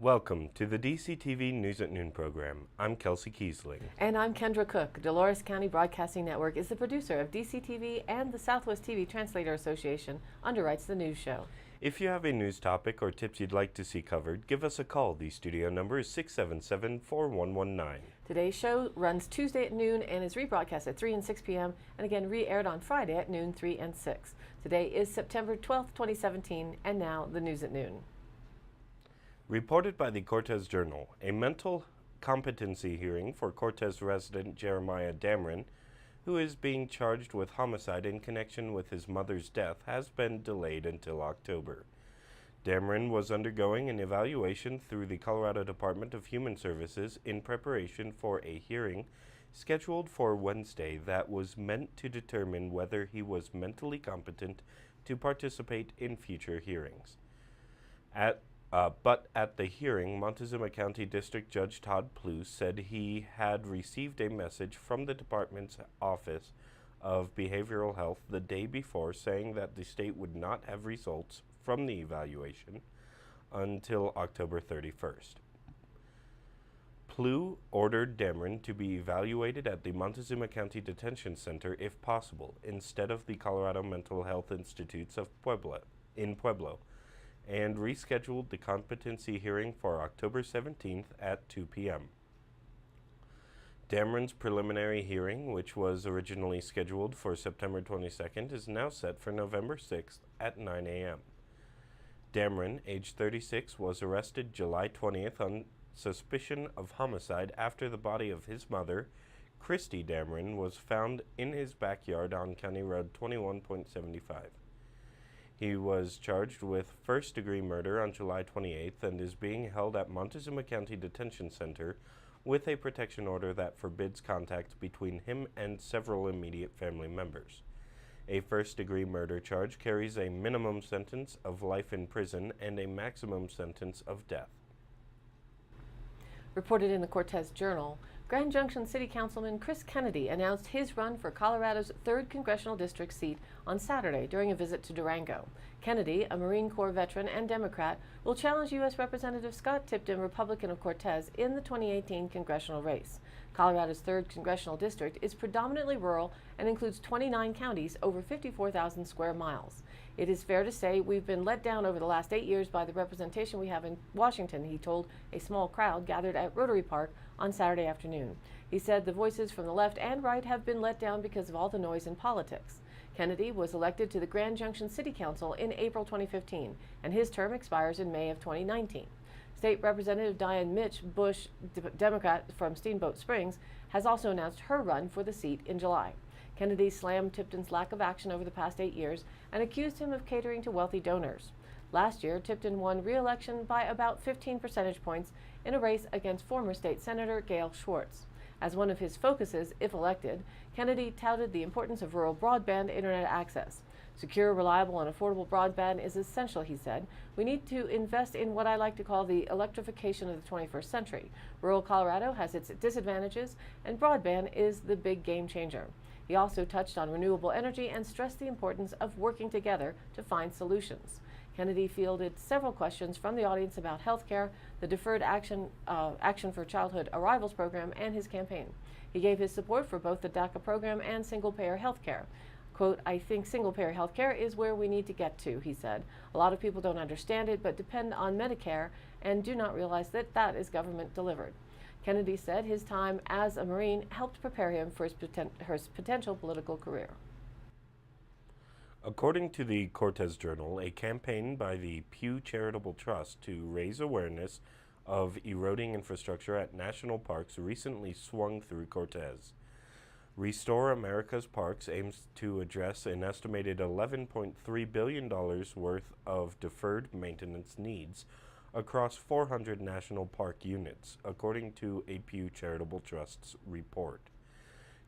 Welcome to the DCTV News at Noon program. I'm Kelsey Kiesling. And I'm Kendra Cook. Dolores County Broadcasting Network is the producer of DCTV, and the Southwest TV Translator Association underwrites the news show. If you have a news topic or tips you'd like to see covered, give us a call. The studio number is 677-4119. Today's show runs Tuesday at noon and is rebroadcast at 3 and 6 p.m. and again re-aired on Friday at noon, 3 and 6. Today is September 12th, 2017, and now the news at noon. Reported by the Cortez Journal, a mental competency hearing for Cortez resident Jeremiah Dameron, who is being charged with homicide in connection with his mother's death, has been delayed until October. Dameron was undergoing an evaluation through the Colorado Department of Human Services in preparation for a hearing scheduled for Wednesday that was meant to determine whether he was mentally competent to participate in future hearings. But at the hearing, Montezuma County District Judge Todd Plews said he had received a message from the department's Office of Behavioral Health the day before saying that the state would not have results from the evaluation until October 31st. Plews ordered Dameron to be evaluated at the Montezuma County Detention Center if possible, instead of the Colorado Mental Health Institutes of Pueblo, and rescheduled the competency hearing for October 17th at 2 p.m. Dameron's preliminary hearing, which was originally scheduled for September 22nd, is now set for November 6th at 9 a.m. Dameron, age 36, was arrested July 20th on suspicion of homicide after the body of his mother, Christy Dameron, was found in his backyard on County Road 21.75. He was charged with first-degree murder on July 28th and is being held at Montezuma County Detention Center with a protection order that forbids contact between him and several immediate family members. A first-degree murder charge carries a minimum sentence of life in prison and a maximum sentence of death. Reported in the Cortez Journal, Grand Junction City Councilman Chris Kennedy announced his run for Colorado's 3rd Congressional District seat on Saturday during a visit to Durango. Kennedy, a Marine Corps veteran and Democrat, will challenge U.S. Representative Scott Tipton, Republican of Cortez, in the 2018 congressional race. Colorado's 3rd Congressional District is predominantly rural and includes 29 counties over 54,000 square miles. It is fair to say we've been let down over the last 8 years by the representation we have in Washington, he told a small crowd gathered at Rotary Park on Saturday afternoon. He said the voices from the left and right have been let down because of all the noise in politics. Kennedy was elected to the Grand Junction City Council in April 2015, and his term expires in May of 2019. State Representative Diane Mitch Bush, Democrat from Steamboat Springs, has also announced her run for the seat in July. Kennedy slammed Tipton's lack of action over the past 8 years and accused him of catering to wealthy donors. Last year, Tipton won re-election by about 15 percentage points in a race against former state senator Gail Schwartz. As one of his focuses, if elected, Kennedy touted the importance of rural broadband internet access. Secure, reliable, and affordable broadband is essential, he said. We need to invest in what I like to call the electrification of the 21st century. Rural Colorado has its disadvantages, and broadband is the big game changer. He also touched on renewable energy and stressed the importance of working together to find solutions. Kennedy fielded several questions from the audience about health care, the Deferred Action for Childhood Arrivals program, and his campaign. He gave his support for both the DACA program and single-payer health care. Quote, "I think single-payer health care is where we need to get to," he said. "A lot of people don't understand it but depend on Medicare and do not realize that that is government delivered." Kennedy said his time as a Marine helped prepare him for his potential political career. According to the Cortez Journal, a campaign by the Pew Charitable Trust to raise awareness of eroding infrastructure at national parks recently swung through Cortez. Restore America's Parks aims to address an estimated $11.3 billion worth of deferred maintenance needs across 400 national park units, according to a Pew Charitable Trust's report.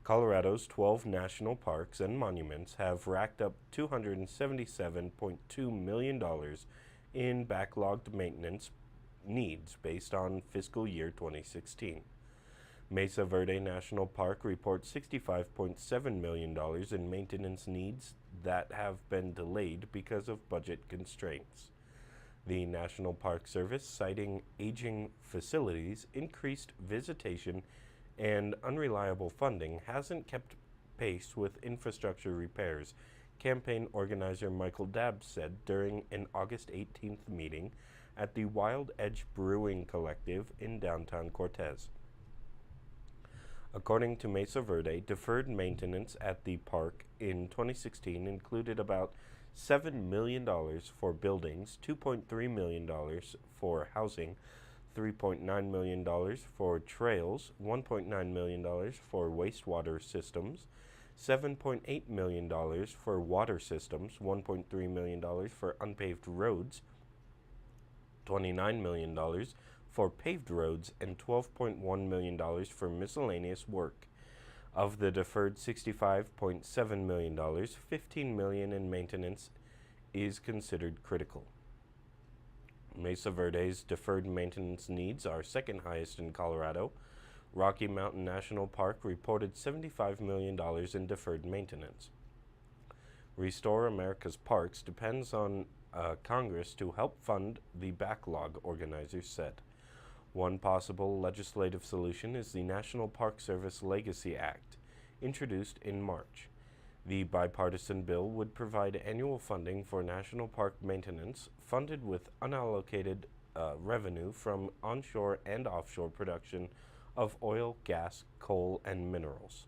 Colorado's 12 national parks and monuments have racked up $277.2 million in backlogged maintenance needs based on fiscal year 2016. Mesa Verde National Park reports $65.7 million in maintenance needs that have been delayed because of budget constraints. The National Park Service, citing aging facilities, increased visitation, and unreliable funding, hasn't kept pace with infrastructure repairs, campaign organizer Michael Dabbs said during an August 18th meeting at the Wild Edge Brewing Collective in downtown Cortez. According to Mesa Verde, deferred maintenance at the park in 2016 included about $7 million for buildings, $2.3 million for housing, $3.9 million for trails, $1.9 million for wastewater systems, $7.8 million for water systems, $1.3 million for unpaved roads, $29 million for paved roads, and $12.1 million for miscellaneous work. Of the deferred $65.7 million, $15 million in maintenance is considered critical. Mesa Verde's deferred maintenance needs are second highest in Colorado. Rocky Mountain National Park reported $75 million in deferred maintenance. Restore America's Parks depends on Congress to help fund the backlog, organizers said. One possible legislative solution is the National Park Service Legacy Act, introduced in March. The bipartisan bill would provide annual funding for national park maintenance, funded with unallocated revenue from onshore and offshore production of oil, gas, coal, and minerals.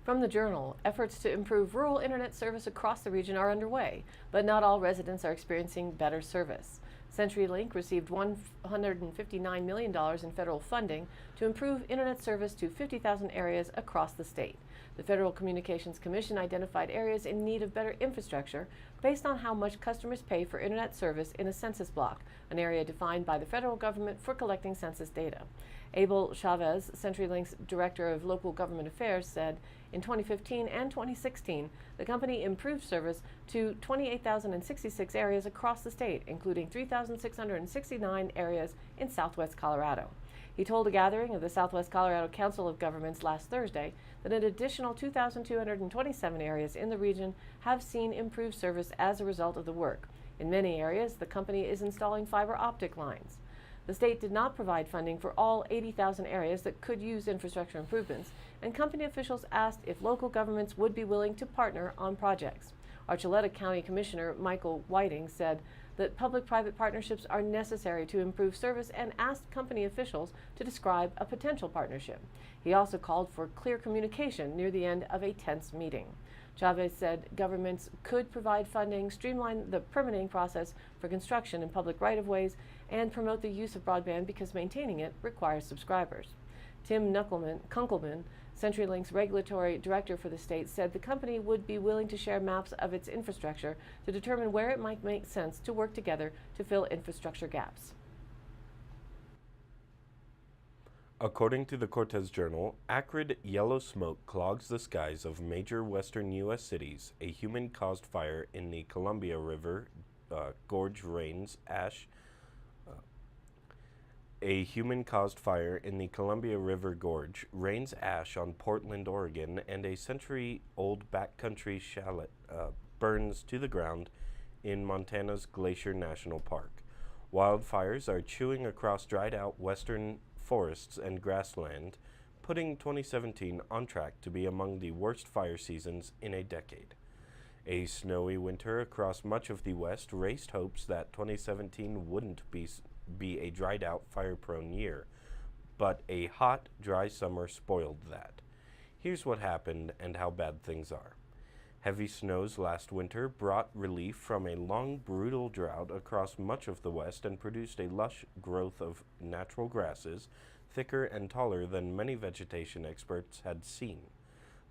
From the Journal, efforts to improve rural internet service across the region are underway, but not all residents are experiencing better service. CenturyLink received $159 million in federal funding to improve internet service to 50,000 areas across the state. The Federal Communications Commission identified areas in need of better infrastructure based on how much customers pay for internet service in a census block, an area defined by the federal government for collecting census data. Abel Chavez, CenturyLink's Director of Local Government Affairs, said in 2015 and 2016, the company improved service to 28,066 areas across the state, including 3,669 areas in southwest Colorado. He told a gathering of the Southwest Colorado Council of Governments last Thursday that an additional 2,227 areas in the region have seen improved service as a result of the work. In many areas, the company is installing fiber optic lines. The state did not provide funding for all 80,000 areas that could use infrastructure improvements, and company officials asked if local governments would be willing to partner on projects. Archuleta County Commissioner Michael Whiting said that public-private partnerships are necessary to improve service and asked company officials to describe a potential partnership. He also called for clear communication near the end of a tense meeting. Chavez said governments could provide funding, streamline the permitting process for construction in public right-of-ways, and promote the use of broadband because maintaining it requires subscribers. Tim Kunkelman, CenturyLink's regulatory director for the state, said the company would be willing to share maps of its infrastructure to determine where it might make sense to work together to fill infrastructure gaps. According to the Cortez Journal, acrid yellow smoke clogs the skies of major western U.S. cities. A human-caused fire in the Columbia River Gorge rains ash. A human-caused fire in the Columbia River Gorge rains ash on Portland, Oregon, and a century-old backcountry chalet burns to the ground in Montana's Glacier National Park. Wildfires are chewing across dried-out western forests and grassland, putting 2017 on track to be among the worst fire seasons in a decade. A snowy winter across much of the West raised hopes that 2017 wouldn't be a dried-out, fire-prone year, but a hot, dry summer spoiled that. Here's what happened and how bad things are. Heavy snows last winter brought relief from a long, brutal drought across much of the West and produced a lush growth of natural grasses, thicker and taller than many vegetation experts had seen.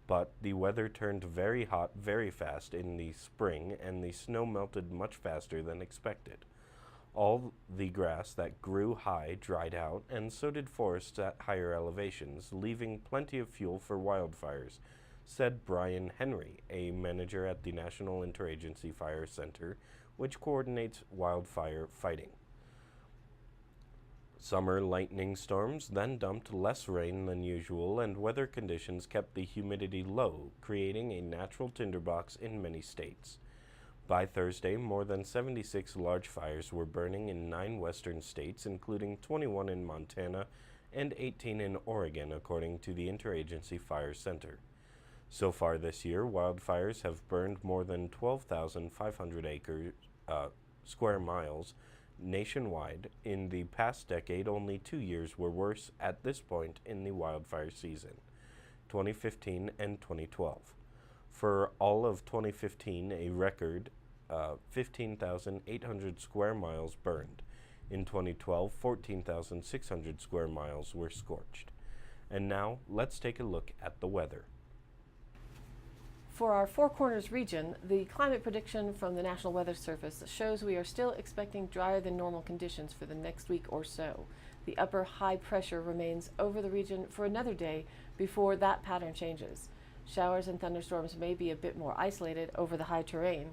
But the weather turned very hot very fast in the spring, and the snow melted much faster than expected. All the grass that grew high dried out, and so did forests at higher elevations, leaving plenty of fuel for wildfires, said Brian Henry, a manager at the National Interagency Fire Center, which coordinates wildfire fighting. Summer lightning storms then dumped less rain than usual, and weather conditions kept the humidity low, creating a natural tinderbox in many states. By Thursday, more than 76 large fires were burning in 9 western states, including 21 in Montana and 18 in Oregon, according to the Interagency Fire Center. So far this year, wildfires have burned more than 12,500 square miles nationwide. In the past decade, only 2 years were worse at this point in the wildfire season, 2015 and 2012. For all of 2015, a record 15,800 square miles burned. In 2012, 14,600 square miles were scorched. And now, let's take a look at the weather. For our Four Corners region, the climate prediction from the National Weather Service shows we are still expecting drier than normal conditions for the next week or so. The upper high pressure remains over the region for another day before that pattern changes. Showers and thunderstorms may be a bit more isolated over the high terrain,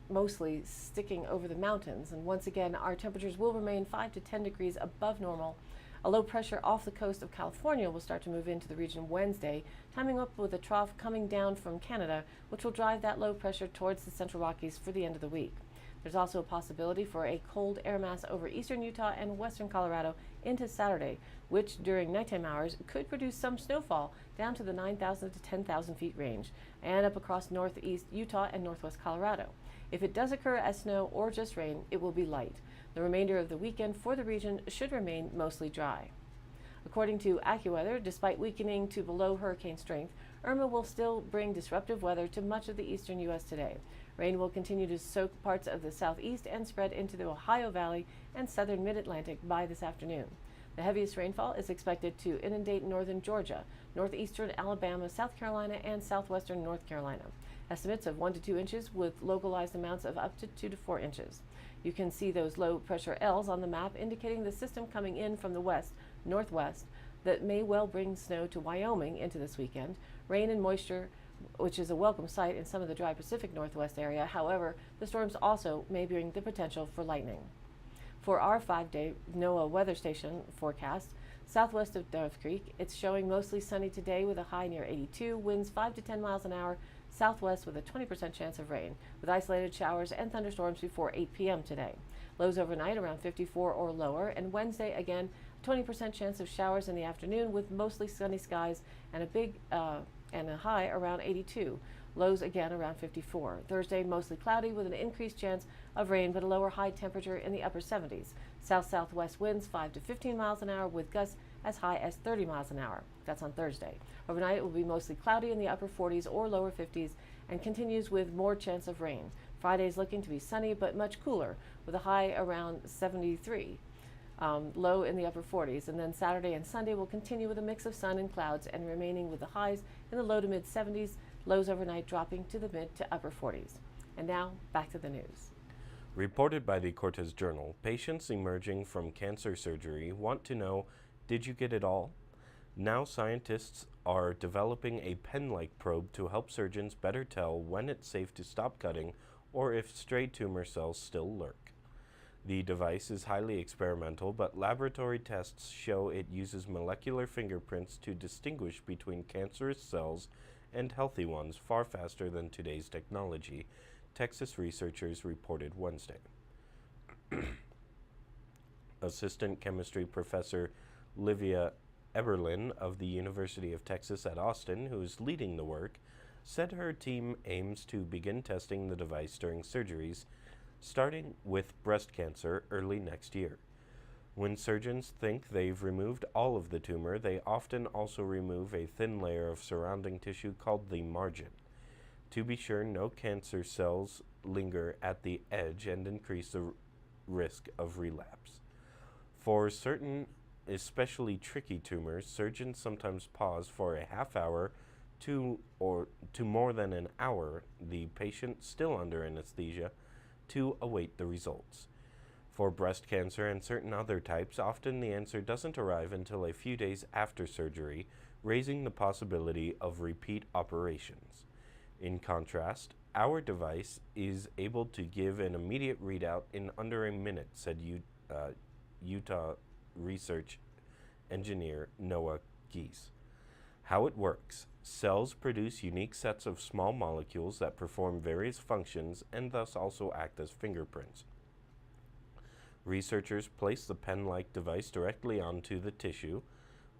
mostly sticking over the mountains. And once again, our temperatures will remain 5 to 10 degrees above normal. A low pressure off the coast of California will start to move into the region Wednesday, timing up with a trough coming down from Canada, which will drive that low pressure towards the Central Rockies for the end of the week. There's also a possibility for a cold air mass over eastern Utah and western Colorado into Saturday, which during nighttime hours could produce some snowfall down to the 9,000 to 10,000 feet range and up across northeast Utah and northwest Colorado. If it does occur as snow or just rain, it will be light. The remainder of the weekend for the region should remain mostly dry. According to AccuWeather, despite weakening to below hurricane strength, Irma will still bring disruptive weather to much of the eastern U.S. today. Rain will continue to soak parts of the southeast and spread into the Ohio Valley and southern mid-Atlantic by this afternoon. The heaviest rainfall is expected to inundate northern Georgia, northeastern Alabama, South Carolina, and southwestern North Carolina. Estimates of 1 to 2 inches with localized amounts of up to 2 to 4 inches. You can see those low pressure L's on the map indicating the system coming in from the west, northwest, that may well bring snow to Wyoming into this weekend. Rain and moisture, which is a welcome sight in some of the dry Pacific Northwest area. However, the storms also may bring the potential for lightning. For our 5-day NOAA weather station forecast, southwest of Dove Creek, it's showing mostly sunny today with a high near 82, winds 5 to 10 miles an hour, southwest with a 20% chance of rain, with isolated showers and thunderstorms before 8 p.m. today. Lows overnight around 54 or lower, and Wednesday again, 20% chance of showers in the afternoon with mostly sunny skies and a high around 82. Lows again around 54. Thursday mostly cloudy with an increased chance of rain but a lower high temperature in the upper 70s. South-southwest winds 5 to 15 miles an hour with gusts as high as 30 miles an hour. That's on Thursday. Overnight it will be mostly cloudy in the upper 40s or lower 50s and continues with more chance of rain. Friday is looking to be sunny but much cooler with a high around 73. Low in the upper 40s, and then Saturday and Sunday will continue with a mix of sun and clouds and remaining with the highs in the low to mid 70s, lows overnight dropping to the mid to upper 40s. And now back to the news. Reported by the Cortez Journal, patients emerging from cancer surgery want to know, did you get it all? Now scientists are developing a pen-like probe to help surgeons better tell when it's safe to stop cutting or if stray tumor cells still lurk. The device is highly experimental, but laboratory tests show it uses molecular fingerprints to distinguish between cancerous cells and healthy ones far faster than today's technology, Texas researchers reported Wednesday. Assistant chemistry professor Livia Eberlin of the University of Texas at Austin, who is leading the work, said her team aims to begin testing the device during surgeries starting with breast cancer early next year. When surgeons think they've removed all of the tumor, they often also remove a thin layer of surrounding tissue called the margin, to be sure no cancer cells linger at the edge and increase the risk of relapse. For certain especially tricky tumors, surgeons sometimes pause for a half hour to more than an hour, the patient still under anesthesia, to await the results. For breast cancer and certain other types, often the answer doesn't arrive until a few days after surgery, raising the possibility of repeat operations. In contrast, our device is able to give an immediate readout in under a minute, said Utah research engineer Noah Geese. How it works. Cells produce unique sets of small molecules that perform various functions and thus also act as fingerprints. Researchers place the pen-like device directly onto the tissue,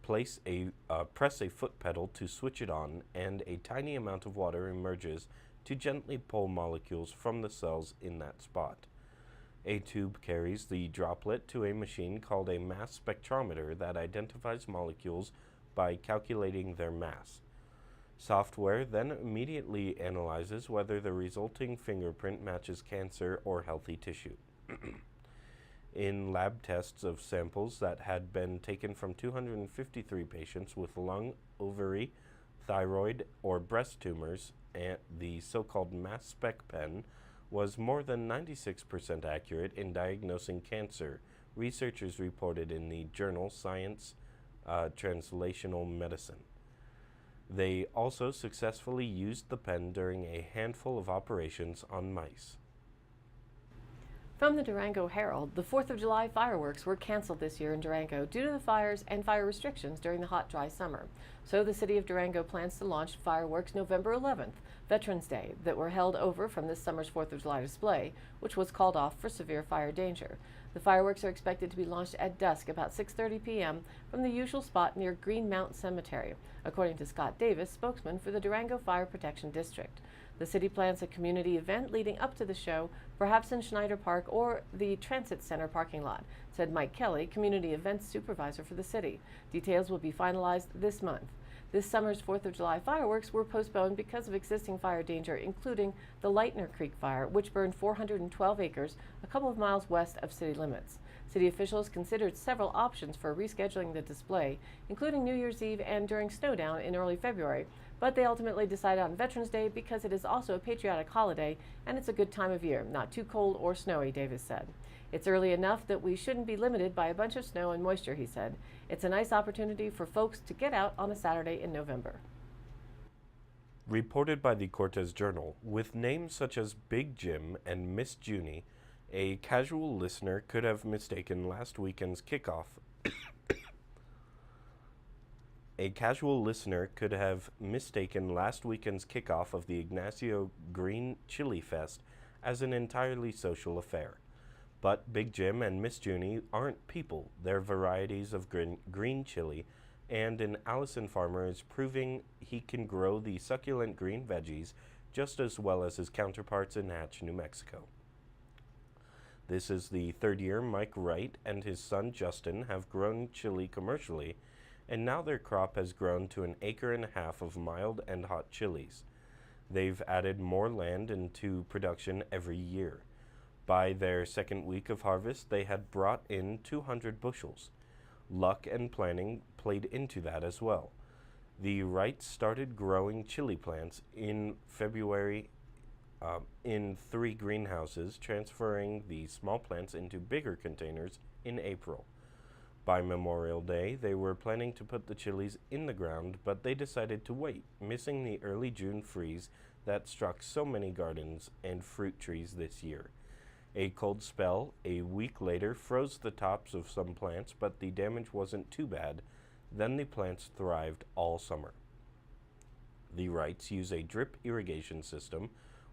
press a foot pedal to switch it on, and a tiny amount of water emerges to gently pull molecules from the cells in that spot. A tube carries the droplet to a machine called a mass spectrometer that identifies molecules by calculating their mass. Software then immediately analyzes whether the resulting fingerprint matches cancer or healthy tissue. In lab tests of samples that had been taken from 253 patients with lung, ovary, thyroid, or breast tumors, and the so-called mass spec pen was more than 96% accurate in diagnosing cancer, researchers reported in the journal Science Translational Medicine. They also successfully used the pen during a handful of operations on mice. From the Durango Herald, the 4th of July fireworks were canceled this year in Durango due to the fires and fire restrictions during the hot, dry summer. So the city of Durango plans to launch fireworks November 11th, Veterans Day, that were held over from this summer's 4th of July display, which was called off for severe fire danger. The fireworks are expected to be launched at dusk, about 6:30 p.m., from the usual spot near Green Mountain Cemetery, according to Scott Davis, spokesman for the Durango Fire Protection District. The city plans a community event leading up to the show, perhaps in Schneider Park or the Transit Center parking lot, said Mike Kelly, community events supervisor for the city. Details will be finalized this month. This summer's 4th of July fireworks were postponed because of existing fire danger, including the Lightner Creek fire, which burned 412 acres a couple of miles west of city limits. City officials considered several options for rescheduling the display, including New Year's Eve and during snowdown in early February, but they ultimately decided on Veterans Day because it is also a patriotic holiday and it's a good time of year, not too cold or snowy, Davis said. It's early enough that we shouldn't be limited by a bunch of snow and moisture, he said. It's a nice opportunity for folks to get out on a Saturday in November. Reported by the Cortez Journal, with names such as Big Jim and Miss Junie, a casual listener could have mistaken last weekend's kickoff of the Ignacio Green Chili Fest as an entirely social affair. But Big Jim and Miss Junie aren't people, they're varieties of green chili, and an Allison farmer is proving he can grow the succulent green veggies just as well as his counterparts in Hatch, New Mexico. This is the third year Mike Wright and his son Justin have grown chili commercially, and now their crop has grown to 1.5 acres of mild and hot chilies. They've added more land into production every year. By their second week of harvest, they had brought in 200 bushels. Luck and planning played into that as well. The Wrights started growing chili plants in February in 3 greenhouses, transferring the small plants into bigger containers in April. By Memorial Day, they were planning to put the chilies in the ground, but they decided to wait, missing the early June freeze that struck so many gardens and fruit trees this year. A cold spell a week later froze the tops of some plants, but the damage wasn't too bad. Then the plants thrived all summer. The Wrights use a drip irrigation system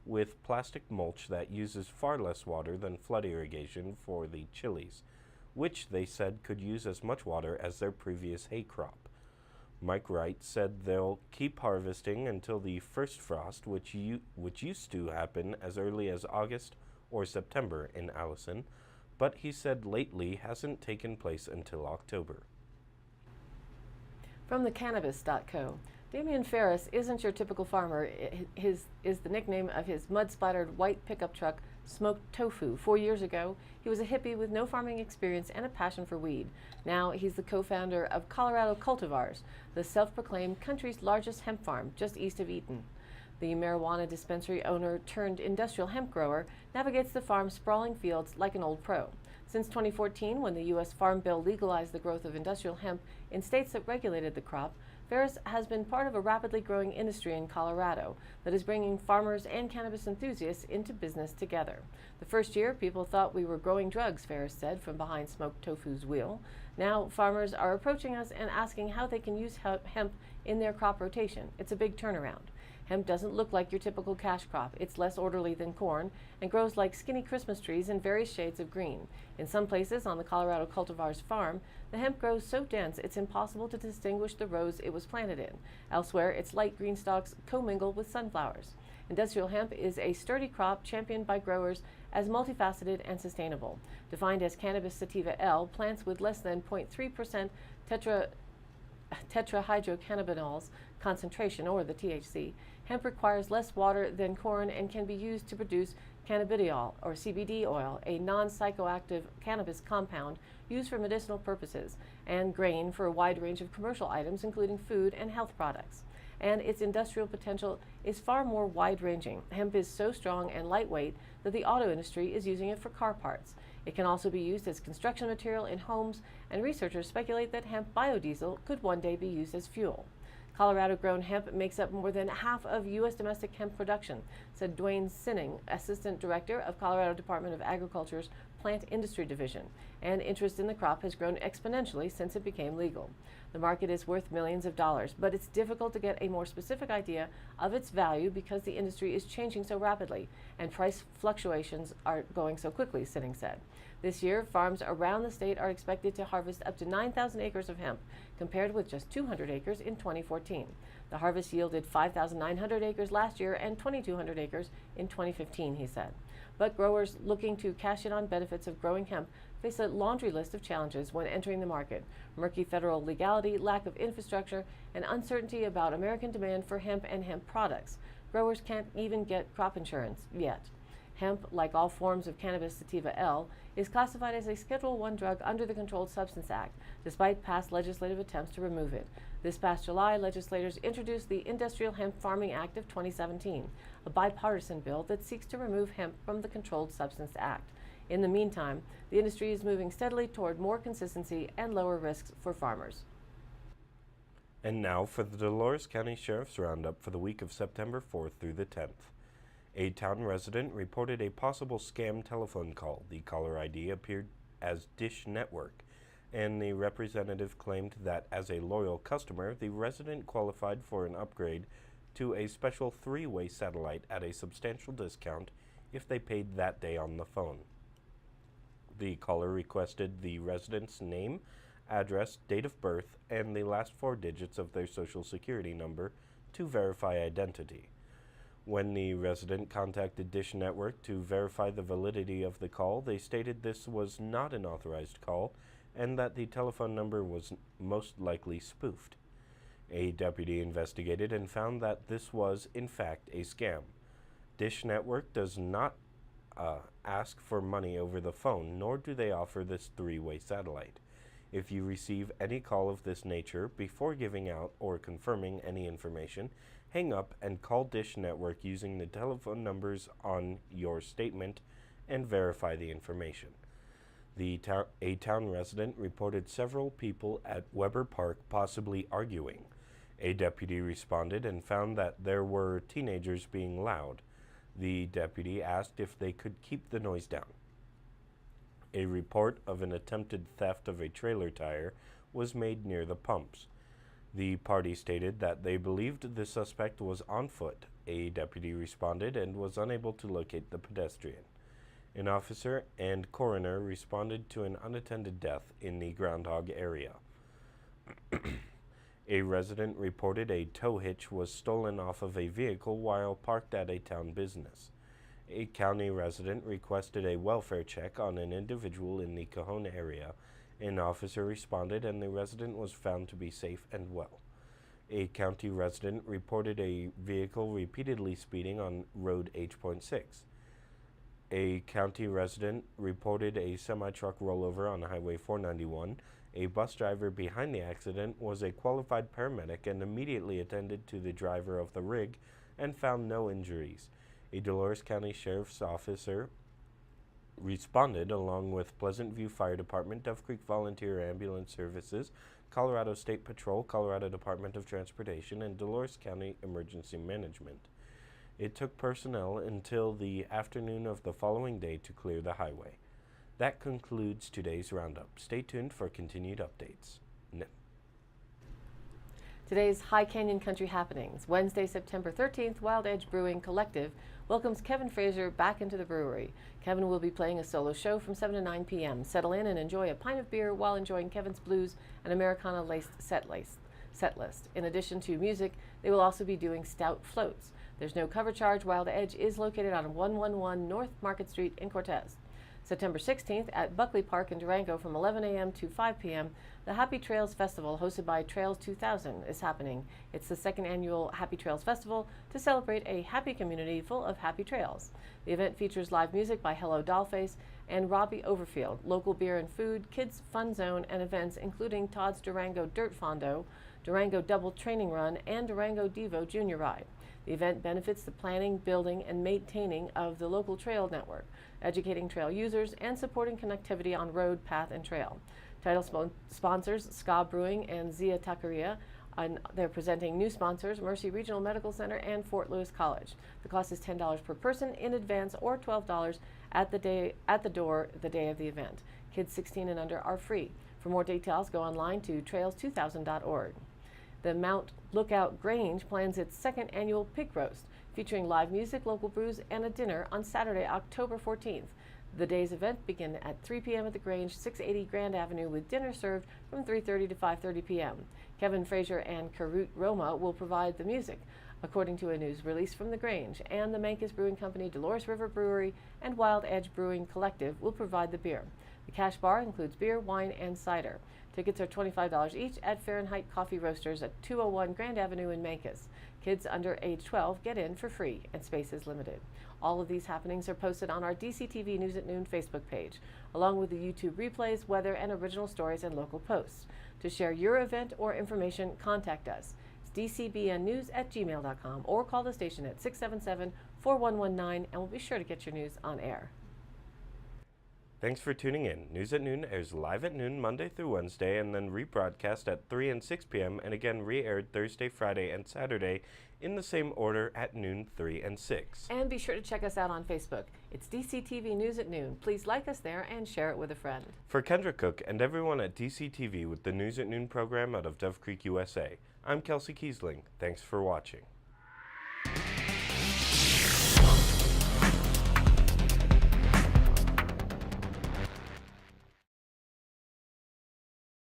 with plastic mulch that uses far less water than flood irrigation for the chilies, which they said could use as much water as their previous hay crop. Mike Wright said they'll keep harvesting until the first frost, which used to happen as early as August or September in Allison, but he said lately hasn't taken place until October. From the Cannabis.co, Damian Ferris isn't your typical farmer. His is the nickname of his mud-splattered white pickup truck, Smoked Tofu. 4 years ago, he was a hippie with no farming experience and a passion for weed. Now he's the co-founder of Colorado Cultivars, the self-proclaimed country's largest hemp farm just east of Eaton. The marijuana dispensary owner turned industrial hemp grower navigates the farm's sprawling fields like an old pro. Since 2014, when the U.S. Farm Bill legalized the growth of industrial hemp in states that regulated the crop, Ferris has been part of a rapidly growing industry in Colorado that is bringing farmers and cannabis enthusiasts into business together. The first year, people thought we were growing drugs, Ferris said from behind Smoked Tofu's wheel. Now, farmers are approaching us and asking how they can use hemp in their crop rotation. It's a big turnaround. Hemp doesn't look like your typical cash crop. It's less orderly than corn and grows like skinny Christmas trees in various shades of green. In some places on the Colorado cultivar's farm, the hemp grows so dense it's impossible to distinguish the rows it was planted in. Elsewhere, its light green stalks commingle with sunflowers. Industrial hemp is a sturdy crop championed by growers as multifaceted and sustainable. Defined as cannabis sativa L, plants with less than 0.3% tetrahydrocannabinols concentration, or the THC. Hemp requires less water than corn and can be used to produce cannabidiol, or CBD oil, a non-psychoactive cannabis compound used for medicinal purposes, and grain for a wide range of commercial items, including food and health products. And its industrial potential is far more wide-ranging. Hemp is so strong and lightweight that the auto industry is using it for car parts. It can also be used as construction material in homes, and researchers speculate that hemp biodiesel could one day be used as fuel. Colorado-grown hemp makes up more than half of U.S. domestic hemp production, said Dwayne Sinning, Assistant Director of Colorado Department of Agriculture's Plant Industry Division, and interest in the crop has grown exponentially since it became legal. The market is worth millions of dollars, but it's difficult to get a more specific idea of its value because the industry is changing so rapidly and price fluctuations are going so quickly, Sinning said. This year, farms around the state are expected to harvest up to 9,000 acres of hemp, compared with just 200 acres in 2014. The harvest yielded 5,900 acres last year and 2,200 acres in 2015, he said. But growers looking to cash in on benefits of growing hemp face a laundry list of challenges when entering the market: murky federal legality, lack of infrastructure, and uncertainty about American demand for hemp and hemp products. Growers can't even get crop insurance yet. Hemp, like all forms of cannabis sativa L, is classified as a Schedule I drug under the Controlled Substance Act, despite past legislative attempts to remove it. This past July, legislators introduced the Industrial Hemp Farming Act of 2017, a bipartisan bill that seeks to remove hemp from the Controlled Substance Act. In the meantime, the industry is moving steadily toward more consistency and lower risks for farmers. And now for the Dolores County Sheriff's Roundup for the week of September 4th through the 10th. A town resident reported a possible scam telephone call. The caller ID appeared as Dish Network, and the representative claimed that as a loyal customer, the resident qualified for an upgrade to a special three-way satellite at a substantial discount if they paid that day on the phone. The caller requested the resident's name, address, date of birth, and the last four digits of their social security number to verify identity. When the resident contacted Dish Network to verify the validity of the call, they stated this was not an authorized call and that the telephone number was most likely spoofed. A deputy investigated and found that this was, in fact, a scam. Dish Network does not ask for money over the phone, nor do they offer this three-way satellite. If you receive any call of this nature, before giving out or confirming any information, hang up and call Dish Network using the telephone numbers on your statement and verify the information. A town resident reported several people at Weber Park possibly arguing. A deputy responded and found that there were teenagers being loud. The deputy asked if they could keep the noise down. A report of an attempted theft of a trailer tire was made near the pumps. The party stated that they believed the suspect was on foot. A deputy responded and was unable to locate the pedestrian. An officer and coroner responded to an unattended death in the Groundhog area. A resident reported a tow hitch was stolen off of a vehicle while parked at a town business. A county resident requested a welfare check on an individual in the Cajon area. An officer responded and the resident was found to be safe and well. A county resident reported a vehicle repeatedly speeding on Road H.6. A county resident reported a semi-truck rollover on Highway 491. A bus driver behind the accident was a qualified paramedic and immediately attended to the driver of the rig and found no injuries. A Dolores County Sheriff's officer responded along with Pleasant View Fire Department, Duff Creek Volunteer Ambulance Services, Colorado State Patrol, Colorado Department of Transportation, and Dolores County Emergency Management. It took personnel until the afternoon of the following day to clear the highway. That concludes today's roundup. Stay tuned for continued updates. Today's High Canyon Country happenings. Wednesday, September 13th, Wild Edge Brewing Collective welcomes Kevin Frazier back into the brewery. Kevin will be playing a solo show from 7 to 9 p.m. Settle in and enjoy a pint of beer while enjoying Kevin's blues and Americana-laced set list. In addition to music, they will also be doing stout floats. There's no cover charge. Wild Edge is located on 111 North Market Street in Cortez. September 16th at Buckley Park in Durango from 11 a.m. to 5 p.m., the Happy Trails Festival, hosted by Trails 2000, is happening. It's the second annual Happy Trails Festival to celebrate a happy community full of happy trails. The event features live music by Hello Dollface and Robbie Overfield, local beer and food, kids fun zone, and events including Todd's Durango Dirt Fondo, Durango Double Training Run, and Durango Devo Junior Ride. The event benefits the planning, building, and maintaining of the local trail network, educating trail users, and supporting connectivity on road, path, and trail. Title sponsors Ska Brewing and Zia Taqueria, and they're presenting new sponsors Mercy Regional Medical Center and Fort Lewis College. The cost is $10 per person in advance or $12 at the door the day of the event. Kids 16 and under are free. For more details, go online to trails2000.org. The Mount Lookout Grange plans its second annual pig roast, featuring live music, local brews, and a dinner on Saturday, October 14th. The day's event begins at 3 p.m. at the Grange, 680 Grand Avenue, with dinner served from 3:30 to 5:30 p.m. Kevin Frazier and Karut Roma will provide the music, according to a news release from the Grange, and the Mancus Brewing Company, Dolores River Brewery, and Wild Edge Brewing Collective will provide the beer. The cash bar includes beer, wine, and cider. Tickets are $25 each at Fahrenheit Coffee Roasters at 201 Grand Avenue in Mancus. Kids under age 12 get in for free, and space is limited. All of these happenings are posted on our DCTV News at Noon Facebook page, along with the YouTube replays, weather, and original stories and local posts. To share your event or information, contact us. It's dcbnnews@gmail.com or call the station at 677-4119, and we'll be sure to get your news on air. Thanks for tuning in. News at Noon airs live at noon Monday through Wednesday and then rebroadcast at 3 and 6 p.m. and again re-aired Thursday, Friday, and Saturday in the same order at noon, 3, and 6. And be sure to check us out on Facebook. It's DCTV News at Noon. Please like us there and share it with a friend. For Kendra Cook and everyone at DCTV with the News at Noon program out of Dove Creek, USA, I'm Kelsey Kiesling. Thanks for watching.